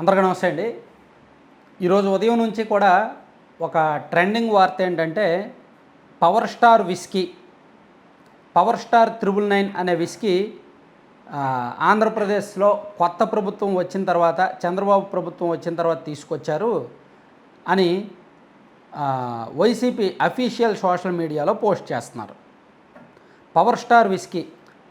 అందరికీ నమస్తే అండి. ఈరోజు ఉదయం నుంచి కూడా ఒక ట్రెండింగ్ వార్త ఏంటంటే power star whisky, power star 999 అనే విస్కీ ఆంధ్రప్రదేశ్లో కొత్త ప్రభుత్వం వచ్చిన తర్వాత, చంద్రబాబు ప్రభుత్వం వచ్చిన తర్వాత తీసుకొచ్చారు అని వైసీపీ అఫీషియల్ సోషల్ మీడియాలో పోస్ట్ చేస్తున్నారు. పవర్ స్టార్ విస్కీ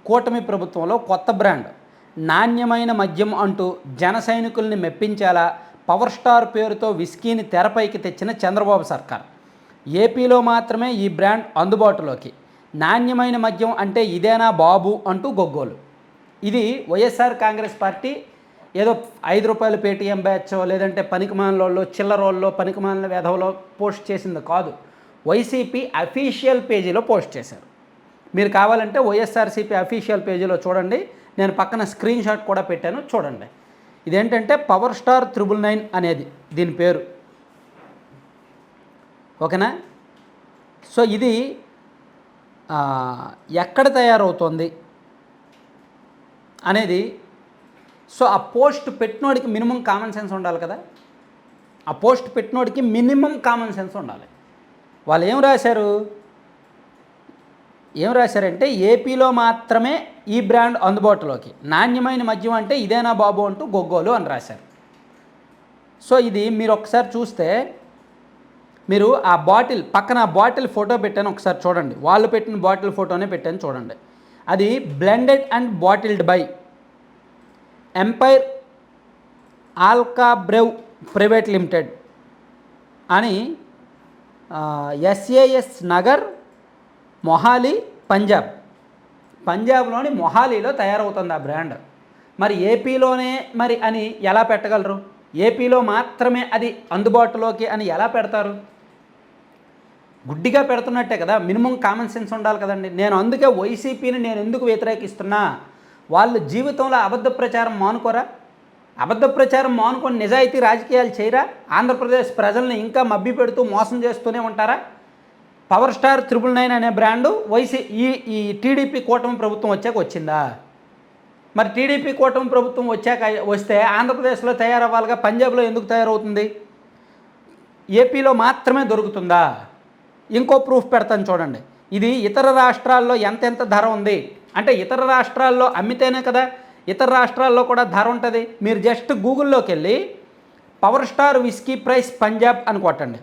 కూటమి ప్రభుత్వంలో కొత్త బ్రాండ్, నాణ్యమైన మద్యం అంటూ జన సైనికుల్ని మెప్పించేలా పవర్ స్టార్ పేరుతో విస్కీని తెరపైకి తెచ్చిన చంద్రబాబు సర్కార్. ఏపీలో మాత్రమే ఈ బ్రాండ్ అందుబాటులోకి. నాణ్యమైన మద్యం అంటే ఇదేనా బాబు అంటూ గొగ్గోలు. ఇది వైఎస్ఆర్ కాంగ్రెస్ పార్టీ ఏదో ₹5 పేటీఎం బ్యాచ్ లేదంటే పనికిమాలలో చిల్లరోల్లో పనికిమాలిన వేధవలో పోస్ట్ చేసింది కాదు. వైసీపీ అఫీషియల్ పేజీలో పోస్ట్ చేశారు. మీరు కావాలంటే వైఎస్ఆర్సీపీ అఫీషియల్ పేజీలో చూడండి. నేను పక్కన స్క్రీన్ షాట్ కూడా పెట్టాను, చూడండి. ఇదేంటంటే పవర్ స్టార్ 999 అనేది దీని పేరు, ఓకేనా? సో ఇది ఎక్కడ తయారవుతుంది అనేది, సో ఆ పోస్ట్ పెట్టినోడికి మినిమం కామన్ సెన్స్ ఉండాలి కదా. ఆ పోస్ట్ పెట్టినోడికి మినిమం కామన్ సెన్స్ ఉండాలి. వాళ్ళు ఏం రాశారంటే ఏపీలో మాత్రమే ఈ బ్రాండ్ అందుబాటులోకి, నాణ్యమైన మద్యం అంటే ఇదేనా బాబు అంటూ గొగ్గోలు అని రాశారు. సో ఇది మీరు ఒకసారి చూస్తే, మీరు ఆ బాటిల్ పక్కన బాటిల్ ఫోటో పెట్టాను, ఒకసారి చూడండి. వాళ్ళు పెట్టిన బాటిల్ ఫోటోనే పెట్టాను, చూడండి. అది blended and bottled by empire alco brew private limited అని SAS నగర్, మొహాలీ, పంజాబ్లోని మొహాలీలో తయారవుతుంది ఆ బ్రాండ్. మరి ఏపీలోనే మరి అని ఎలా పెట్టగలరు? ఏపీలో మాత్రమే అది అందుబాటులోకి అని ఎలా పెడతారు? గుడ్డిగా పెడుతున్నట్టే కదా. మినిమం కామన్ సెన్స్ ఉండాలి కదండి. నేను అందుకే వైసీపీని నేను ఎందుకు వ్యతిరేకిస్తున్నా, వాళ్ళు జీవితంలో అబద్ధ ప్రచారం మానుకోరా? అబద్ధ ప్రచారం మానుకొని నిజాయితీ రాజకీయాలు చేయరా? ఆంధ్రప్రదేశ్ ప్రజల్ని ఇంకా మభ్య పెడుతూ మోసం చేస్తూనే ఉంటారా? పవర్ స్టార్ 999 అనే బ్రాండు ఈ టీడీపీ కూటమి ప్రభుత్వం వచ్చాక వచ్చిందా? మరి టీడీపీ కూటమి ప్రభుత్వం వస్తే ఆంధ్రప్రదేశ్లో తయారవ్వాలిగా, పంజాబ్లో ఎందుకు తయారవుతుంది? ఏపీలో మాత్రమే దొరుకుతుందా? ఇంకో ప్రూఫ్ పెడతాను, చూడండి. ఇది ఇతర రాష్ట్రాల్లో ఎంతెంత ధర ఉంది అంటే, ఇతర రాష్ట్రాల్లో అమ్మితేనే కదా ఇతర రాష్ట్రాల్లో కూడా ధర ఉంటుంది. మీరు జస్ట్ గూగుల్లోకి వెళ్ళి power star whisky price Punjab అని కొట్టండి.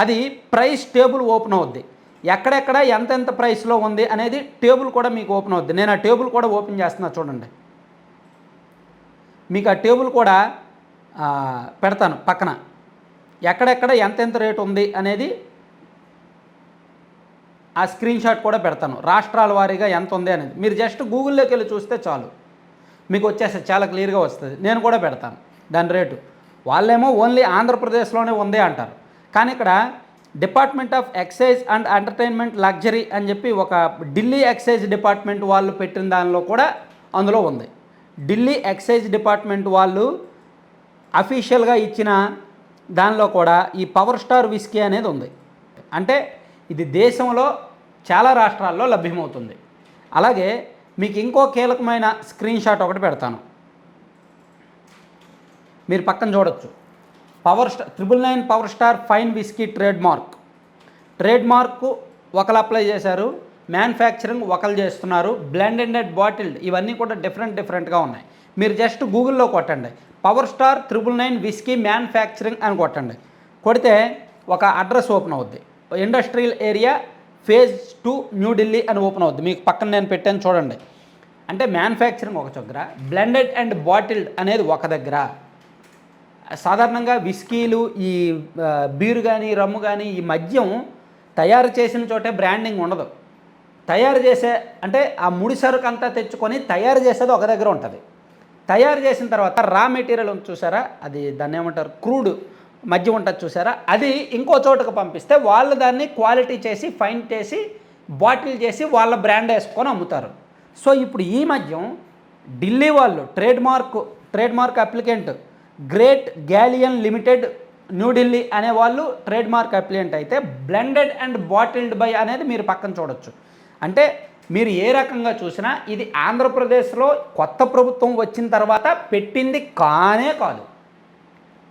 అది ప్రైస్ టేబుల్ ఓపెన్ అవుద్ది. ఎక్కడెక్కడ ఎంతెంత ప్రైస్లో ఉంది అనేది టేబుల్ కూడా మీకు ఓపెన్ అవుద్ది. నేను ఆ టేబుల్ కూడా ఓపెన్ చేస్తున్నా, చూడండి. మీకు ఆ టేబుల్ కూడా పెడతాను పక్కన. ఎక్కడెక్కడ ఎంతెంత రేటు ఉంది అనేది ఆ స్క్రీన్ షాట్ కూడా పెడతాను. రాష్ట్రాల వారీగా ఎంత ఉంది అనేది మీరు జస్ట్ గూగుల్లోకి వెళ్ళి చూస్తే చాలు, మీకు వచ్చేస్తే చాలా క్లియర్గా వస్తుంది. నేను కూడా పెడతాను దాని రేటు. వాళ్ళేమో ఓన్లీ ఆంధ్రప్రదేశ్లోనే ఉంది అంటారు, కానీ ఇక్కడ department of excise and entertainment luxury అని చెప్పి ఒక ఢిల్లీ ఎక్సైజ్ డిపార్ట్మెంట్ వాళ్ళు పెట్టిన దానిలో కూడా అందులో ఉంది. ఢిల్లీ ఎక్సైజ్ డిపార్ట్మెంట్ వాళ్ళు అఫీషియల్గా ఇచ్చిన దానిలో కూడా ఈ పవర్ స్టార్ విస్కీ అనేది ఉంది. అంటే ఇది దేశంలో చాలా రాష్ట్రాల్లో లభ్యమవుతుంది. అలాగే మీకు ఇంకో కీలకమైన స్క్రీన్ షాట్ ఒకటి పెడతాను, మీరు పక్కన చూడొచ్చు. Power star 999 power star fine whisky trade mark ఒకరు అప్లై చేశారు, మ్యానుఫ్యాక్చరింగ్ ఒకరు చేస్తున్నారు, బ్లెండెడ్ అండ్ బాటిల్డ్ ఇవన్నీ కూడా డిఫరెంట్గా ఉన్నాయి. మీరు జస్ట్ గూగుల్లో కొట్టండి పవర్ స్టార్ 999 విస్కీ మ్యానుఫ్యాక్చరింగ్ అని కొట్టండి. కొడితే ఒక అడ్రస్ ఓపెన్ అవుద్ది. ఇండస్ట్రియల్ ఏరియా ఫేజ్ 2 న్యూఢిల్లీ అని ఓపెన్ అవుద్ది. మీకు పక్కన నేను పెట్టాను, చూడండి. అంటే మ్యానుఫ్యాక్చరింగ్ ఒక దగ్గర, బ్లెండెడ్ అండ్ బాటిల్డ్ అనేది ఒక దగ్గర. సాధారణంగా విస్కీలు, ఈ బీరు కానీ రమ్ము కానీ ఈ మద్యం తయారు చేసిన చోటే బ్రాండింగ్ ఉండదు. తయారు చేసే అంటే ఆ ముడి సరుకు అంతా తెచ్చుకొని తయారు చేసేది ఒక దగ్గర ఉంటుంది. తయారు చేసిన తర్వాత రా మెటీరియల్ చూసారా, అది దాన్ని ఏమంటారు, క్రూడ్ మద్యం ఉంటుంది చూసారా, అది ఇంకో చోటుకు పంపిస్తే వాళ్ళు దాన్ని క్వాలిటీ చేసి ఫైన్ చేసి బాటిల్ చేసి వాళ్ళ బ్రాండ్ వేసుకొని అమ్ముతారు. సో ఇప్పుడు ఈ మద్యం ఢిల్లీ వాళ్ళు trade mark applicant great gallon limited New Delhi అనే వాళ్ళు ట్రేడ్ మార్క్ అప్లికెంట్ అయితే, బ్లెండెడ్ అండ్ బాటిల్డ్ బై అనేది మీరు పక్కన చూడొచ్చు. అంటే మీరు ఏ రకంగా చూసినా ఇది ఆంధ్రప్రదేశ్లో కొత్త ప్రభుత్వం వచ్చిన తర్వాత పెట్టింది కానే కాదు.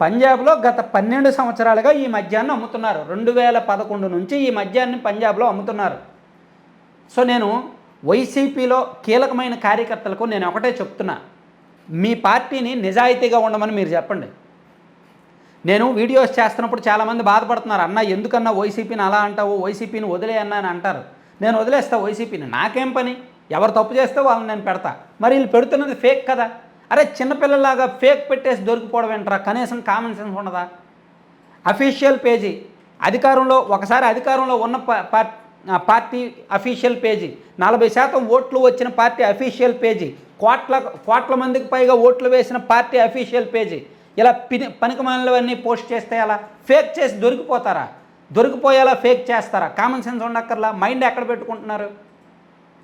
పంజాబ్లో గత 12 సంవత్సరాలుగా ఈ మద్యాన్ని అమ్ముతున్నారు. 2011 నుంచి ఈ మద్యాన్ని పంజాబ్లో అమ్ముతున్నారు. సో నేను వైసీపీలో కీలకమైన కార్యకర్తలకు నేను ఒకటే చెప్తున్నా, మీ పార్టీని నిజాయితీగా ఉండమని మీరు చెప్పండి. నేను వీడియోస్ చేస్తున్నప్పుడు చాలామంది బాధపడుతున్నారు, అన్న ఎందుకన్నా వైసీపీని అలా అంటావు, వైసీపీని వదిలే అన్నా అని అంటారు. నేను వదిలేస్తా వైసీపీని, నాకేం పని, ఎవరు తప్పు చేస్తే వాళ్ళని నేను పెడతా. మరి వీళ్ళు పెడుతున్నది ఫేక్ కదా. అరే చిన్నపిల్లలాగా ఫేక్ పెట్టేసి దొరికిపోవడం ఏంట్రా, కనీసం కామన్ సెన్స్ ఉండదా? అఫీషియల్ పేజీ అధికారంలో, ఒకసారి అధికారంలో ఉన్న పార్టీ అఫీషియల్ పేజీ, 40% ఓట్లు వచ్చిన పార్టీ అఫీషియల్ పేజీ, కోట్ల మందికి పైగా ఓట్లు వేసిన పార్టీ అఫీషియల్ పేజీ, ఇలా పనికిమాలినవన్నీ పోస్ట్ చేస్తే అలా ఫేక్ చేసి దొరికిపోతారా? దొరికిపోయేలా ఫేక్ చేస్తారా? కామన్ సెన్స్ ఉండక్కర్లా. మైండ్ ఎక్కడ పెట్టుకుంటున్నారు?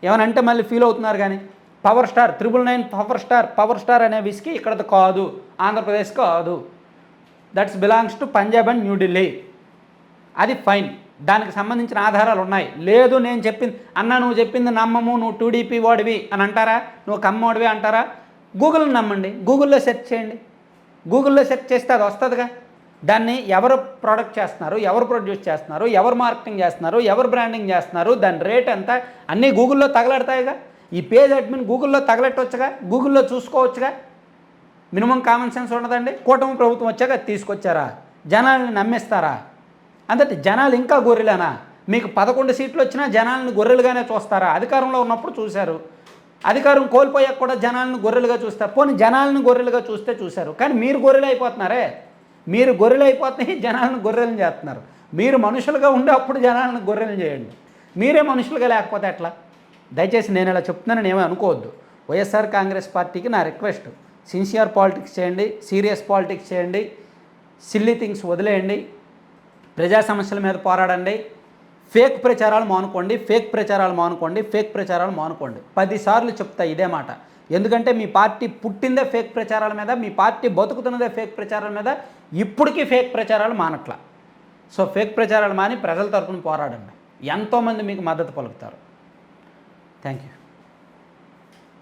ఏమనంటే మళ్ళీ ఫీల్ అవుతున్నారు. కానీ పవర్ స్టార్ 999 పవర్ స్టార్ అనే విస్కీ ఇక్కడది కాదు, ఆంధ్రప్రదేశ్ కాదు, that's belongs to Punjab and New Delhi. అది ఫైన్, దానికి సంబంధించిన ఆధారాలు ఉన్నాయి. లేదు నేను చెప్పింది అన్న, నువ్వు చెప్పింది నమ్మము, నువ్వు టీడీపీ వాడివి అని అంటారా, నువ్వు కమ్మోడివి అంటారా? గూగుల్ని నమ్మండి, గూగుల్లో సెర్చ్ చేయండి. గూగుల్లో సెర్చ్ చేస్తే అది వస్తుందిగా. దాన్ని ఎవరు ప్రొడక్ట్ చేస్తున్నారు, ఎవరు ప్రొడ్యూస్ చేస్తున్నారు, ఎవరు మార్కెటింగ్ చేస్తున్నారు, ఎవరు బ్రాండింగ్ చేస్తున్నారు, దాని రేట్ ఎంత, అన్నీ గూగుల్లో తగలెడతాయిగా. ఈ పేజ్ అడ్మిన్ గూగుల్లో తగలెట్టవచ్చుగా, గూగుల్లో చూసుకోవచ్చుగా. మినిమం కామన్ సెన్స్ ఉండదండి? కూటమి ప్రభుత్వం వచ్చాక తీసుకొచ్చారా? జనాల్ని నమ్మిస్తారా? అంటే జనాలు ఇంకా గొర్రెలేనా? మీకు 11 సీట్లు వచ్చినా జనాలను గొర్రెలుగానే చూస్తారా? అధికారంలో ఉన్నప్పుడు చూశారు, అధికారం కోల్పోయాక కూడా జనాలను గొర్రెలుగా చూస్తారు. పోనీ జనాలను గొర్రెలుగా చూస్తే చూశారు, కానీ మీరు గొర్రెలు అయిపోతున్నారే. మీరు గొర్రెలు అయిపోతున్నాయి, జనాలను గొర్రెలను చేస్తున్నారు. మీరు మనుషులుగా ఉండే అప్పుడు జనాలను గొర్రెలు చేయండి. మీరే మనుషులుగా లేకపోతే ఎట్లా? దయచేసి నేను ఇలా చెప్తున్నానని ఏమీ అనుకోవద్దు. వైఎస్ఆర్ కాంగ్రెస్ పార్టీకి నా రిక్వెస్ట్, సిన్సియర్ పాలిటిక్స్ చేయండి, సీరియస్ పాలిటిక్స్ చేయండి, సిల్లీ థింగ్స్ వదిలేయండి, ప్రజా సమస్యల మీద పోరాడండి. ఫేక్ ప్రచారాలు మానుకోండి, ఫేక్ ప్రచారాలు మానుకోండి, ఫేక్ ప్రచారాలు మానుకోండి. 10 సార్లు చెప్తా ఇదే మాట. ఎందుకంటే మీ పార్టీ పుట్టిందే ఫేక్ ప్రచారాల మీద, మీ పార్టీ బతుకుతున్నదే ఫేక్ ప్రచారాల మీద. ఇప్పటికీ ఫేక్ ప్రచారాలు మానట్లా. సో ఫేక్ ప్రచారాలు మాని ప్రజల తరపున పోరాడండి. ఎంతోమంది మీకు మద్దతు పలుకుతారు. Thank you.